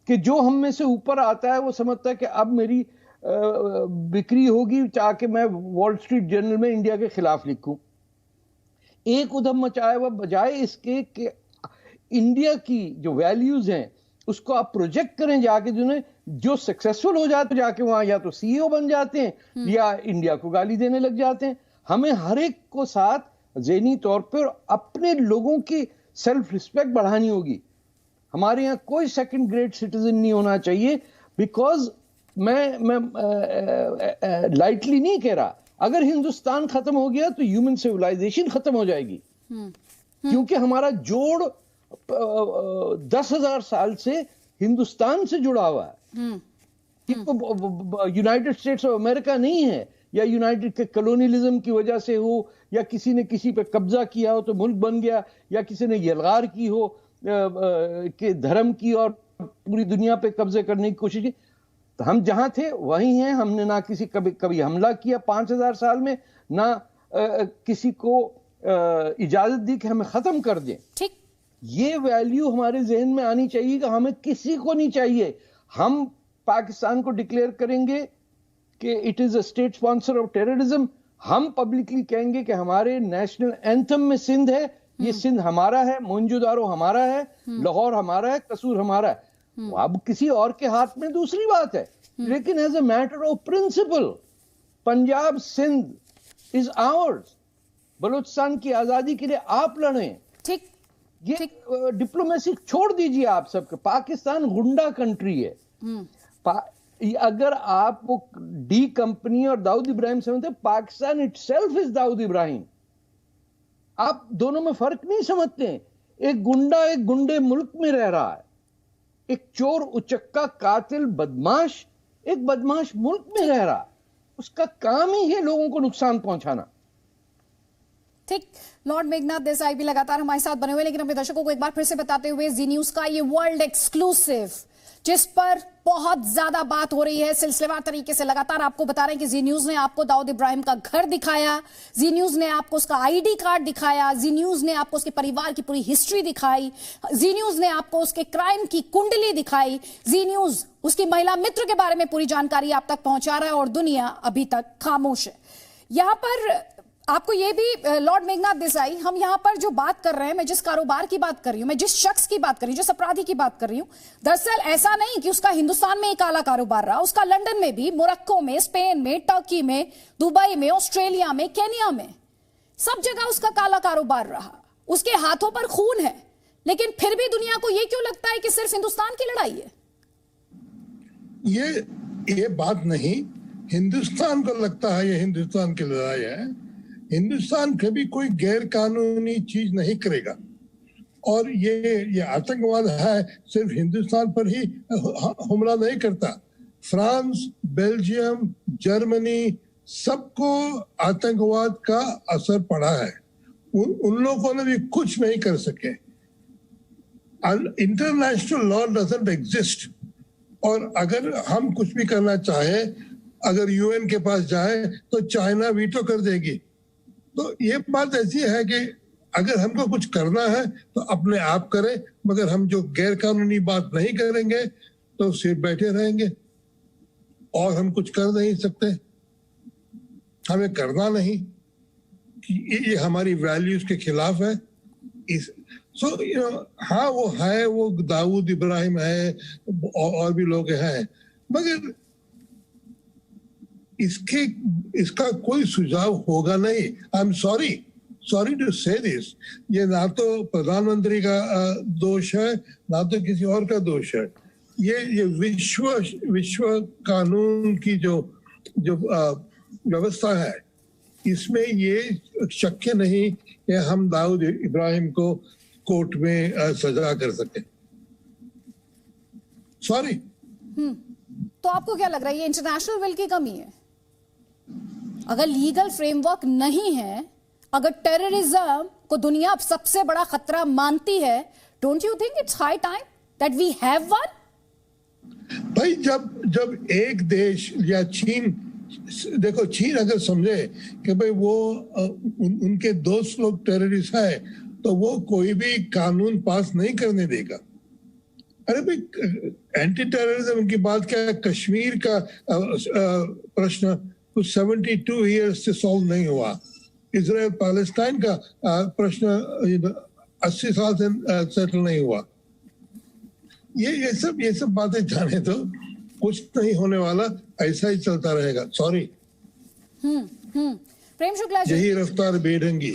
कि जो हम में से ऊपर आता है वो समझता है कि अब मेरी बिक्री होगी चाहे मैं वॉल स्ट्रीट जर्नल में इंडिया के खिलाफ लिखूं। एक उधम मचाया हुआ, बजाय इसके कि इंडिया की जो वैल्यूज हैं उसको आप प्रोजेक्ट करें जाके, जो सक्सेसफुल हो जाते जाके वहां या तो सीईओ बन जाते हैं या इंडिया को गाली देने लग जाते हैं। हमें हर एक को साथ ज़हनी तौर पर अपने लोगों की सेल्फ रिस्पेक्ट बढ़ानी होगी। हमारे यहाँ कोई सेकंड ग्रेड सिटीजन नहीं होना चाहिए। बिकॉज मैं लाइटली नहीं कह रहा, अगर हिंदुस्तान खत्म हो गया तो ह्यूमन सिविलाइजेशन खत्म हो जाएगी। क्योंकि हमारा जोड़ 10,000 साल से हिंदुस्तान से जुड़ा हुआ है। यूनाइटेड स्टेट्स ऑफ अमेरिका नहीं है, या यूनाइटेड के कॉलोनियलिज्म की वजह से हो, या किसी ने किसी पे कब्जा किया हो तो मुल्क बन गया, या किसी ने यलगार की हो के धर्म की और पूरी दुनिया पे कब्जे करने की कोशिश की। तो हम जहां थे वहीं हैं। हमने ना किसी कभी हमला किया 5,000 साल में, ना किसी को इजाजत दी कि हमें खत्म कर दें। ठीक, ये वैल्यू हमारे जहन में आनी चाहिए कि हमें किसी को नहीं चाहिए। हम पाकिस्तान को डिक्लेयर करेंगे कि it is a state sponsor of terrorism. हम पब्लिकली कहेंगे कि हमारे नेशनल एंथम में सिंध है, ये सिंध हमारा है, मोहनजोदारो हमारा है, लाहौर हमारा है, कसूर हमारा है। अब किसी और के हाथ में दूसरी बात है, लेकिन as a matter of principle Punjab Sindh is ours. Balochistan की आजादी के लिए आप लड़ें। ठीक, ये डिप्लोमेसी छोड़ दीजिए आप सबके। पाकिस्तान गुंडा कंट्री है। अगर आप वो डी कंपनी और दाऊद इब्राहिम समझते, पाकिस्तान इटसेल्फ इज दाऊद इब्राहिम। आप दोनों में फर्क नहीं समझते। एक गुंडा एक गुंडे मुल्क में रह रहा है, एक चोर उचक्का कातिल बदमाश एक बदमाश मुल्क में रह रहा है। उसका काम ही है लोगों को नुकसान पहुंचाना। ठीक, लॉर्ड मेघनाथ देसाई भी लगातार हमारे साथ बने हुए, लेकिन अपने दर्शकों को एक बार फिर से बताते हुए, जी न्यूज का ये वर्ल्ड एक्सक्लूसिव जिस पर बहुत ज्यादा बात हो रही है, सिलसिलेवार तरीके से लगातार आपको बता रहे हैं कि जी न्यूज ने आपको दाऊद इब्राहिम का घर दिखाया, जी न्यूज ने आपको उसका आईडी कार्ड दिखाया, जी न्यूज ने आपको उसके परिवार की पूरी हिस्ट्री दिखाई, जी न्यूज ने आपको उसके क्राइम की कुंडली दिखाई, जी न्यूज उसकी महिला मित्र के बारे में पूरी जानकारी आप तक पहुंचा रहा है और दुनिया अभी तक खामोश है। यहां पर आपको ये भी लॉर्ड मेघनाथ देसाई, हम यहां पर जो बात कर रहे हैं, मैं जिस कारोबार की बात कर रही हूं, मैं जिस शख्स की बात कर रही हूं, जिस अपराधी की बात कर रही हूं, दरअसल ऐसा नहीं कि उसका हिंदुस्तान में ही काला कारोबार रहा, उसका लंदन में भी, मोरक्को में, स्पेन में, टर्की में, दुबई में, ऑस्ट्रेलिया में, केन्या में, सब जगह उसका काला कारोबार रहा। उसके हाथों पर खून है, लेकिन फिर भी दुनिया को यह क्यों लगता है कि सिर्फ हिंदुस्तान की लड़ाई है? ये बात नहीं, हिंदुस्तान को लगता है ये हिंदुस्तान की लड़ाई है। हिंदुस्तान कभी कोई गैर कानूनी चीज नहीं करेगा, और ये आतंकवाद है सिर्फ हिंदुस्तान पर ही हमला नहीं करता। फ्रांस, बेल्जियम, जर्मनी, सबको आतंकवाद का असर पड़ा है। उन लोगों ने भी कुछ नहीं कर सके। इंटरनेशनल लॉ डजंट एग्जिस्ट, और अगर हम कुछ भी करना चाहे, अगर यूएन के पास जाए तो चाइना वीटो कर देगी। तो ये बात ऐसी है कि अगर हमको कुछ करना है तो अपने आप करें, मगर हम जो गैर कानूनी बात नहीं करेंगे तो सिर्फ बैठे रहेंगे, और हम कुछ कर नहीं सकते। हमें करना नहीं, ये हमारी वैल्यूज के खिलाफ है। हाँ वो दाऊद इब्राहिम है और भी लोग हैं, मगर इसका कोई सुझाव होगा नहीं। आई एम सॉरी टू से दिस। ये ना तो प्रधानमंत्री का दोष है, ना तो किसी और का दोष है। ये विश्व कानून की जो व्यवस्था है, इसमें ये शक्य नहीं कि हम दाऊद इब्राहिम को कोर्ट में सजा कर सके। सॉरी। तो आपको क्या लग रहा है, ये इंटरनेशनल विल की कमी है? अगर लीगल फ्रेमवर्क नहीं है, अगर टेररिज्म को दुनिया सबसे बड़ा खतरा मानती है, don't you think it's high time that we have one? भाई जब एक देश या चीन, देखो चीन अगर समझे कि भाई वो उनके दोस्त लोग टेररिस्ट है, तो वो कोई भी कानून पास नहीं करने देगा। अरे भाई एंटी टेररिज्म की बात क्या है? कश्मीर का प्रश्न कुछ 72 ईयर्स से सॉल्व नहीं हुआ। इजराइल पैलेस्टाइन का प्रश्न 80 साल से सेटल नहीं हुआ। ये सब बातें जाने तो कुछ नहीं होने वाला, ऐसा ही चलता रहेगा। सॉरी। प्रेम शुक्ला जी, यही रफ्तार बेढंगी।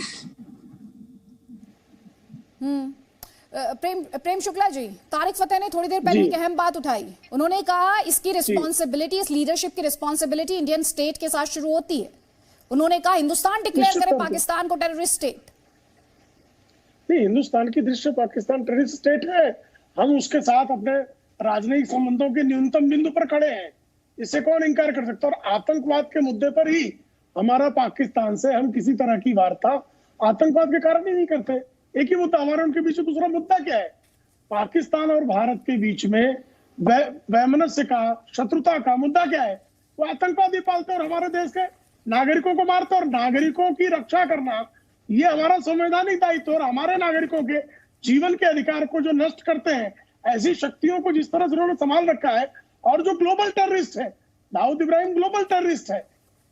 प्रेम शुक्ला जी, तारिक फतेह ने थोड़ी देर पहले एक अहम बात उठाई। उन्होंने कहा इसकी रिस्पॉन्सिबिलिटी, इस लीडरशिप की रिस्पॉन्सिबिलिटी इंडियन स्टेट के साथ शुरू होती है। उन्होंने कहा हिंदुस्तान डिक्लेयर करे पाकिस्तान को टेररिस्ट स्टेट। नहीं, हिंदुस्तान की दृष्टि पाकिस्तान टेररिस्ट स्टेट है। हम उसके साथ अपने राजनयिक संबंधों के न्यूनतम बिंदु पर खड़े हैं, इससे कौन इंकार कर सकता है? और आतंकवाद के मुद्दे पर ही हमारा पाकिस्तान से हम किसी तरह की वार्ता आतंकवाद के कारण ही नहीं करते। एक ही मुद्दा हमारा उनके बीच में। दूसरा मुद्दा क्या है? पाकिस्तान और भारत के बीच में वैमनस्य का, शत्रुता का मुद्दा क्या है? वो आतंकवादी पालते और हमारे देश के नागरिकों को मारते, और नागरिकों की रक्षा करना ये हमारा संवैधानिक दायित्व। और हमारे नागरिकों के जीवन के अधिकार को जो नष्ट करते हैं, ऐसी शक्तियों को जिस तरह से उन्होंने संभाल रखा है, और जो ग्लोबल टेररिस्ट है, दाऊद इब्राहिम ग्लोबल टेररिस्ट है,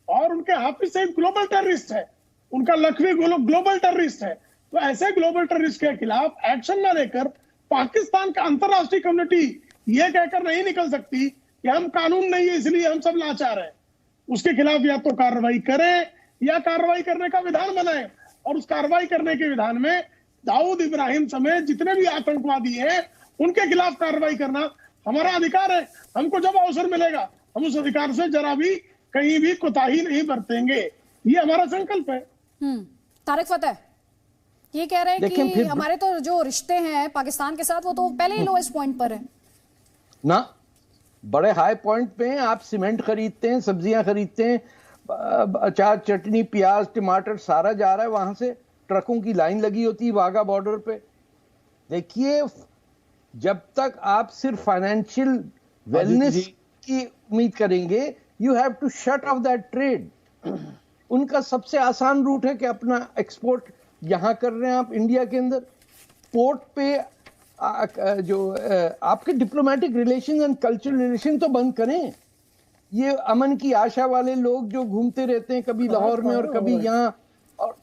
और उनके हाफिज सईद ग्लोबल टेररिस्ट है, उनका लखवी ग्लोबल टेररिस्ट है। तो ऐसे ग्लोबल टेररिस्ट के खिलाफ एक्शन न लेकर पाकिस्तान का अंतरराष्ट्रीय कम्युनिटी ये कहकर नहीं निकल सकती कि हम कानून नहीं है इसलिए हम सब लाचार हैं। उसके खिलाफ या तो कार्रवाई करें या कार्रवाई करने का विधान बनाए, और उस कार्रवाई करने के विधान में दाऊद इब्राहिम समेत जितने भी आतंकवादी हैं उनके खिलाफ कार्रवाई करना हमारा अधिकार है। हमको जब अवसर मिलेगा हम उस अधिकार से जरा भी कहीं भी कोताही नहीं बरतेंगे, ये हमारा संकल्प है। तारिक फतेह ये कह रहे हैं कि हमारे तो जो रिश्ते हैं पाकिस्तान के साथ, वो तो पहले ही लोएस्ट पॉइंट पर है ना। बड़े हाई पॉइंट पे हैं। आप सीमेंट खरीदते हैं, सब्जियां खरीदते हैं, अचार, चटनी, प्याज, टमाटर सारा जा रहा है वहां से। ट्रकों की लाइन लगी होती है वाघा बॉर्डर पे। देखिए, जब तक आप सिर्फ फाइनेंशियल वेलनेस की उम्मीद करेंगे, you have to shut off that trade. उनका सबसे आसान रूट है कि अपना एक्सपोर्ट यहां कर रहे हैं आप इंडिया के अंदर। पोर्ट पे जो आपके diplomatic relation and cultural relation तो बंद करें। ये अमन की आशा वाले लोग जो घूमते रहते हैं कभी लाहौर में और कभी यहाँ,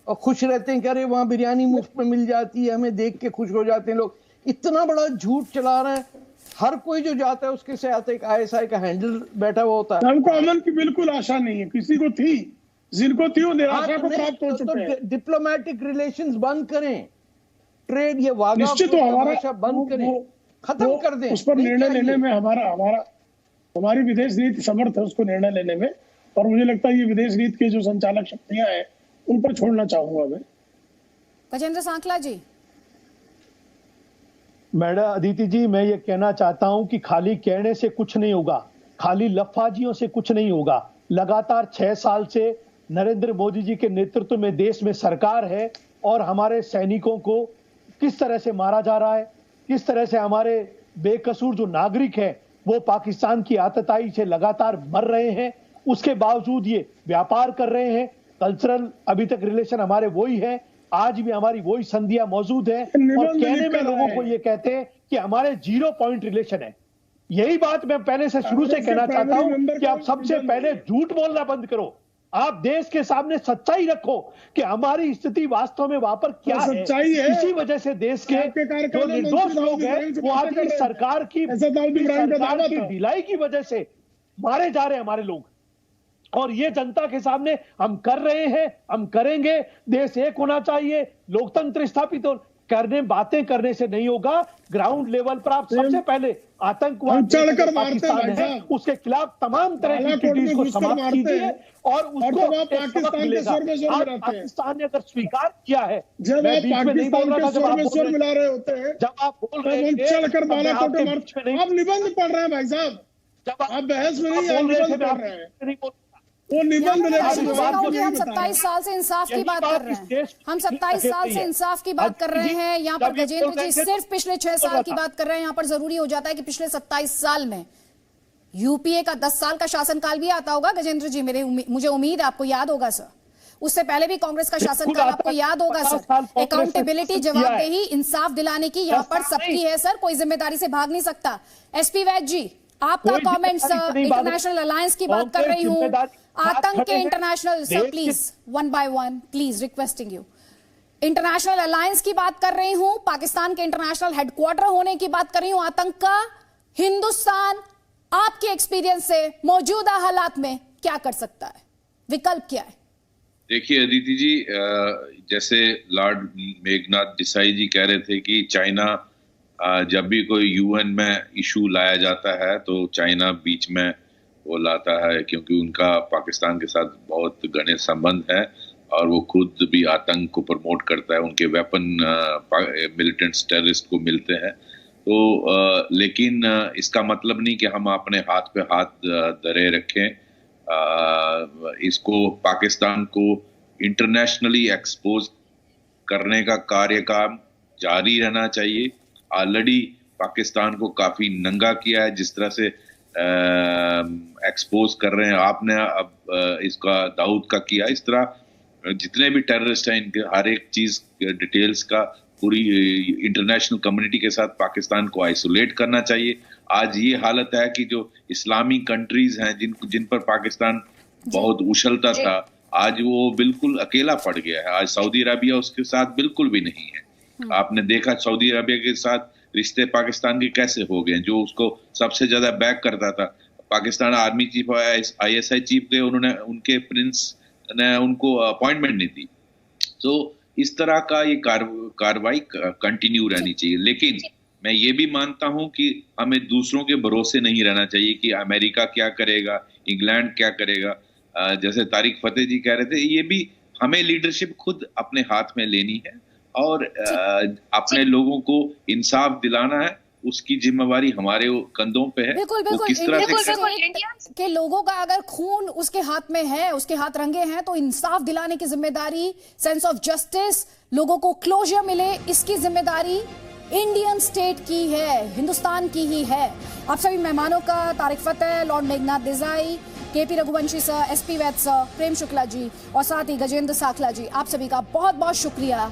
और खुश रहते हैं कि अरे वहां बिरयानी मुफ्त में मिल जाती है, हमें देख के खुश हो जाते हैं लोग। इतना बड़ा झूठ चला रहे हैं। हर कोई जो जाता है उसके साथ एक ISI का हैंडल बैठा हुआ होता है। हमको अमन की बिल्कुल आशा नहीं है, किसी को थी, जिनको थी वो निराशा को प्राप्त हो चुके हैं। डिप्लोमेटिक रिलेशंस बंद करें, ट्रेड ये वादा निश्चित हमारा बंद करें, खत्म कर दें। उस पर निर्णय लेने में हमारी विदेश नीति समर्थ है उसको निर्णय लेने में, और मुझे लगता है ये विदेश नीति की जो संचालक शक्तियां हैं उन पर छोड़ना चाहूंगा मैं। गजेंद्र सांखला जी। मैडम अदिति जी, मैं ये कहना चाहता हूं कि खाली कहने से कुछ नहीं होगा, खाली लफाजियों से कुछ नहीं होगा। लगातार 6 साल से नरेंद्र मोदी जी के नेतृत्व में देश में सरकार है और हमारे सैनिकों को किस तरह से मारा जा रहा है, किस तरह से हमारे बेकसूर जो नागरिक हैं वो पाकिस्तान की आतताई से लगातार मर रहे हैं। उसके बावजूद ये व्यापार कर रहे हैं। कल्चरल अभी तक रिलेशन हमारे वही है, आज भी हमारी वही संधियां मौजूद है, और कहने में लोगों को ये कहते हैं कि हमारे 0 पॉइंट रिलेशन है। यही बात मैं पहले से शुरू से कहना चाहता हूं कि आप सबसे पहले झूठ बोलना बंद करो, आप देश के सामने सच्चाई रखो कि हमारी स्थिति वास्तव में वहां पर क्या है। इसी वजह से देश के जो निर्दोष लोग हैं वो आज की सरकार की ढिलाई की वजह से मारे जा रहे हैं हमारे लोग, और ये जनता के सामने हम कर रहे हैं, हम करेंगे। देश एक होना चाहिए, लोकतंत्र स्थापित करने, बातें करने से नहीं होगा। ग्राउंड लेवल पर आप सबसे पहले आतंकवाद पाकिस्तान है उसके खिलाफ तमाम तरह की एक्टिविटीज को समाप्त कीजिए और उसको पाकिस्तान ने अगर स्वीकार किया है, जब आप पाकिस्तान के स्वर में स्वर मिला रहे होते हैं, जब आप बोल रहे हैं चढ़कर बालाकोट मारते, आप निबंध पढ़ रहे हैं भाई साहब, आप बहस में नहीं निबंध पढ़ रहे हैं। वो निबंध हम 27 साल से इंसाफ की बात कर रहे हैं, हम 27 साल से इंसाफ की बात कर रहे हैं। यहाँ पर गजेंद्र जी सिर्फ पिछले 6 साल की बात कर रहे हैं। यहाँ पर जरूरी हो जाता है कि पिछले 27 साल में यूपीए का 10 साल का शासनकाल भी आता होगा गजेंद्र जी, मुझे उम्मीद है आपको याद होगा सर। उससे पहले भी कांग्रेस का शासनकाल आपको याद होगा सर। अकाउंटेबिलिटी, जवाबदेही, इंसाफ दिलाने की यहाँ पर सबकी है सर, कोई जिम्मेदारी से भाग नहीं सकता। SP वैद जी, आपका कमेंट सर। इंटरनेशनल अलायंस की बात कर रही हूँ, आतंक के international, sir please 1 by 1 please requesting you. International alliance की बात कर रही हूं, पाकिस्तान के इंटरनेशनल हेडक्वार्टर होने की बात कर रही हूं आतंक का। हिंदुस्तान आपके एक्सपीरियंस से मौजूदा हालात में क्या कर सकता है, विकल्प क्या है? देखिए अदिति जी, जैसे लॉर्ड मेघनाथ देसाई जी कह रहे थे कि चाइना जब भी कोई UN में इशू लाया जाता है तो चाइना बीच में वो लाता है, क्योंकि उनका पाकिस्तान के साथ बहुत घने संबंध है और वो खुद भी आतंक को प्रमोट करता है, उनके वेपन मिलिटेंट्स टेररिस्ट को मिलते हैं। तो लेकिन इसका मतलब नहीं कि हम अपने हाथ पे हाथ धरे रखें। इसको पाकिस्तान को इंटरनेशनली एक्सपोज करने का कार्य काम जारी रहना चाहिए। ऑलरेडी पाकिस्तान को काफी नंगा किया है, जिस तरह से एक्सपोज कर रहे हैं आपने, अब इसका दाऊद का किया, इस तरह जितने भी टेररिस्ट हैं इनके हर एक चीज डिटेल्स का पूरी इंटरनेशनल कम्युनिटी के साथ पाकिस्तान को आइसोलेट करना चाहिए। आज ये हालत है कि जो इस्लामी कंट्रीज हैं जिन पर पाकिस्तान बहुत उछलता था, आज वो बिल्कुल अकेला पड़ गया है। आज सऊदी अरबिया उसके साथ बिल्कुल भी नहीं है। आपने देखा सऊदी अरबिया के साथ रिश्ते पाकिस्तान के कैसे हो गए, जो उसको सबसे ज्यादा बैक करता था पाकिस्तान आर्मी चीफ और ISI चीफ थे, उन्होंने उनके प्रिंस ने उनको अपॉइंटमेंट नहीं दी। तो इस तरह का ये कार्रवाई कंटिन्यू रहनी चाहिए। लेकिन मैं ये भी मानता हूं कि हमें दूसरों के भरोसे नहीं रहना चाहिए कि अमेरिका क्या करेगा, इंग्लैंड क्या करेगा। जैसे तारिक फतेह जी कह रहे थे, ये भी हमें लीडरशिप खुद अपने हाथ में लेनी है और अपने लोगों को इंसाफ दिलाना है, उसकी जिम्मेवारी हमारे कंधों पे है। बिल्कुल बिल्कुल, किस तरह से के लोगों का अगर खून उसके हाथ में है, उसके हाथ रंगे हैं, तो इंसाफ दिलाने की जिम्मेदारी, सेंस ऑफ जस्टिस, लोगों को क्लोजर मिले, इसकी जिम्मेदारी इंडियन स्टेट की है, हिंदुस्तान की ही है। आप सभी मेहमानों का, Tariq Fateh, lord Meghnad Desai, KP Raghuvanshi sir, SP Vaid sir, Prem Shukla ji और साथ ही गजेंद्र सांखला जी, आप सभी का बहुत बहुत शुक्रिया